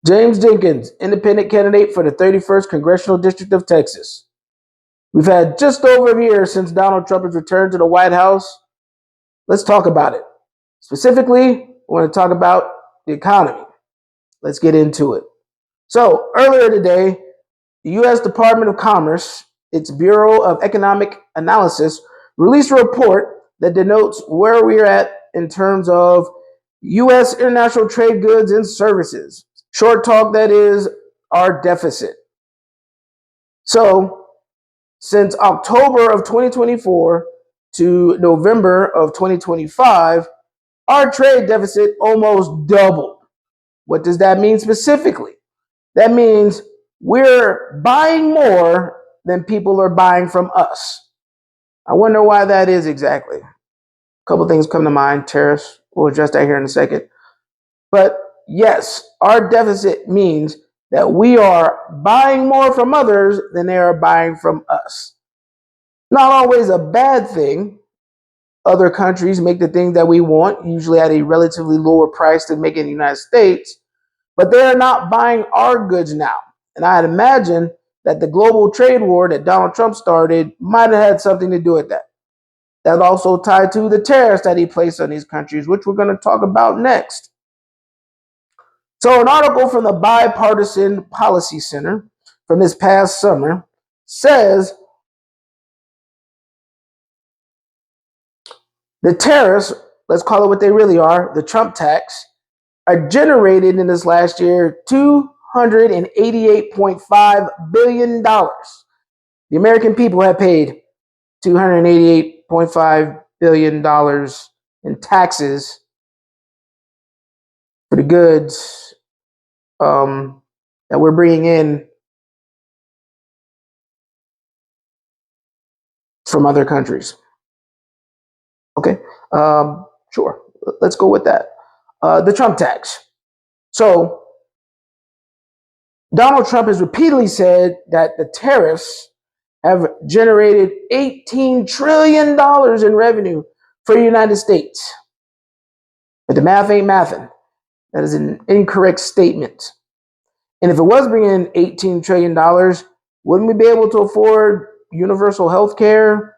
James Jenkins, independent candidate for the 31st Congressional District of Texas. We've had just over a year since Donald Trump has returned to the White House. Let's talk about it. Specifically, I want to talk about the economy. Let's get into it. So, earlier today, the U.S. Department of Commerce, its Bureau of Economic Analysis, released a report that denotes where we're at in terms of U.S. international trade goods and services. Short talk, that is our deficit. So, since October of 2024 to November of 2025, our trade deficit almost doubled. What does that mean specifically? That means we're buying more than people are buying from us. I wonder why that is exactly. A couple things come to mind. Tariffs, we'll address that here in a second. But yes, our deficit means that we are buying more from others than they are buying from us. Not always a bad thing. Other countries make the things that we want, usually at a relatively lower price than making in the United States, but they are not buying our goods now. And I'd imagine that the global trade war that Donald Trump started might have had something to do with that. That's also tied to the tariffs that he placed on these countries, which we're going to talk about next. So, an article from the Bipartisan Policy Center from this past summer says the tariffs, let's call it what they really are, the Trump tax, are generated in this last year $288.5 billion. The American people have paid $288.5 billion in taxes for the goods that we're bringing in from other countries. Okay, sure. Let's go with that. The Trump tax. So, Donald Trump has repeatedly said that the tariffs have generated $18 trillion in revenue for the United States. But the math ain't mathing. That is an incorrect statement. And if it was bringing in $18 trillion, wouldn't we be able to afford universal health care,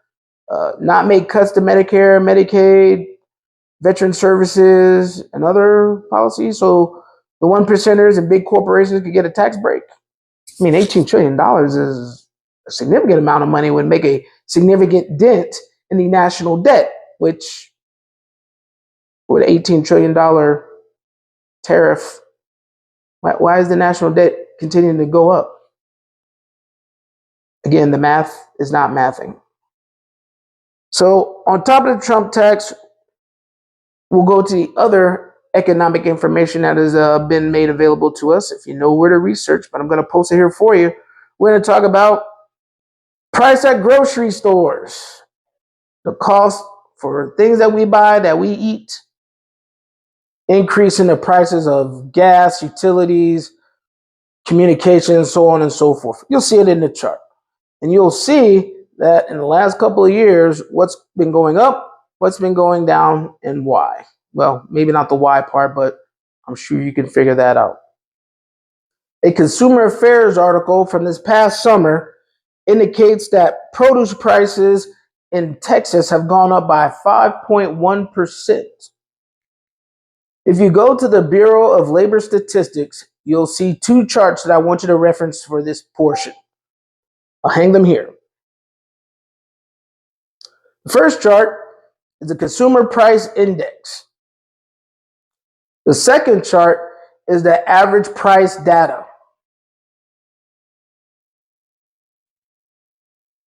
not make cuts to Medicare, Medicaid, veteran services, and other policies so the one percenters and big corporations could get a tax break? I mean, $18 trillion is a significant amount of money, would make a significant dent in the national debt, which with $18 trillion tariff, why is the national debt continuing to go up? Again, the math is not mathing. So on top of the Trump tax, we'll go to the other economic information that has been made available to us, if you know where to research, but I'm going to post it here for you. We're going to talk about price at grocery stores, the cost for things that we buy, that we eat, increase in the prices of gas, utilities, communications, so on and so forth. You'll see it in the chart. And you'll see that in the last couple of years, what's been going up, what's been going down, and why. Well, maybe not the why part, but I'm sure you can figure that out. A Consumer Affairs article from this past summer indicates that produce prices in Texas have gone up by 5.1%. If you go to the Bureau of Labor Statistics, you'll see two charts that I want you to reference for this portion. I'll hang them here. The first chart is the Consumer Price Index. The second chart is the average price data.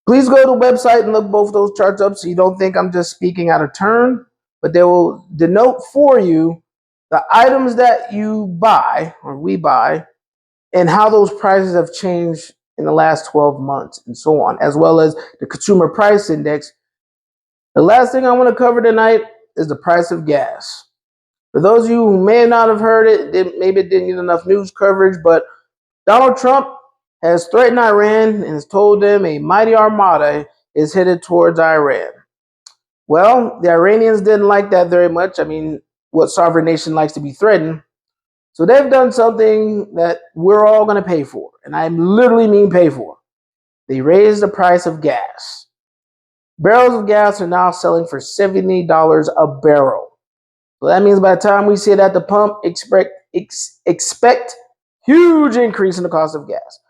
Please go to the website and look both those charts up so you don't think I'm just speaking out of turn, but they will denote for you the items that you buy, or we buy, and how those prices have changed in the last 12 months and so on, as well as the Consumer Price Index. The last thing I want to cover tonight is the price of gas. For those of you who may not have heard it, maybe it didn't get enough news coverage, but Donald Trump has threatened Iran and has told them a mighty armada is headed towards Iran. Well, the Iranians didn't like that very much. I mean, what sovereign nation likes to be threatened? So they've done something that we're all going to pay for, and I literally mean pay for. They raised the price of gas. Barrels of gas are now selling for $70 a barrel. So that means by the time we see it at the pump, expect huge increase in the cost of gas.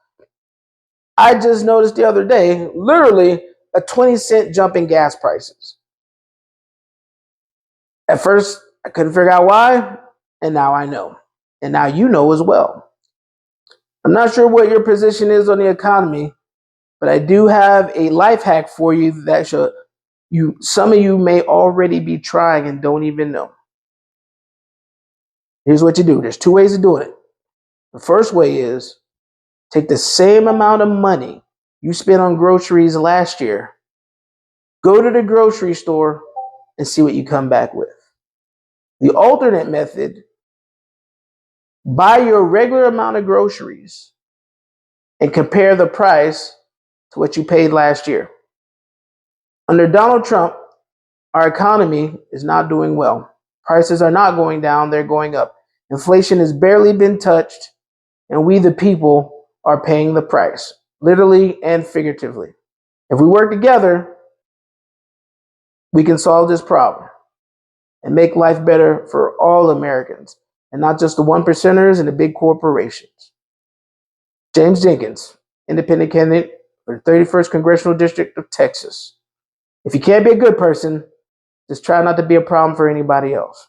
I just noticed the other day, literally a 20-cent jump in gas prices. At first, I couldn't figure out why, and now I know. And now you know as well. I'm not sure what your position is on the economy, but I do have a life hack for you that some of you may already be trying and don't even know. Here's what you do. There's two ways of doing it. The first way is take the same amount of money you spent on groceries last year, go to the grocery store, and see what you come back with. The alternate method, buy your regular amount of groceries and compare the price to what you paid last year. Under Donald Trump, our economy is not doing well. Prices are not going down, they're going up. Inflation has barely been touched, and we, the people, are paying the price, literally and figuratively. If we work together, we can solve this problem and make life better for all Americans, and not just the one percenters and the big corporations. James Jenkins, independent candidate for the 31st Congressional District of Texas. If you can't be a good person, just try not to be a problem for anybody else.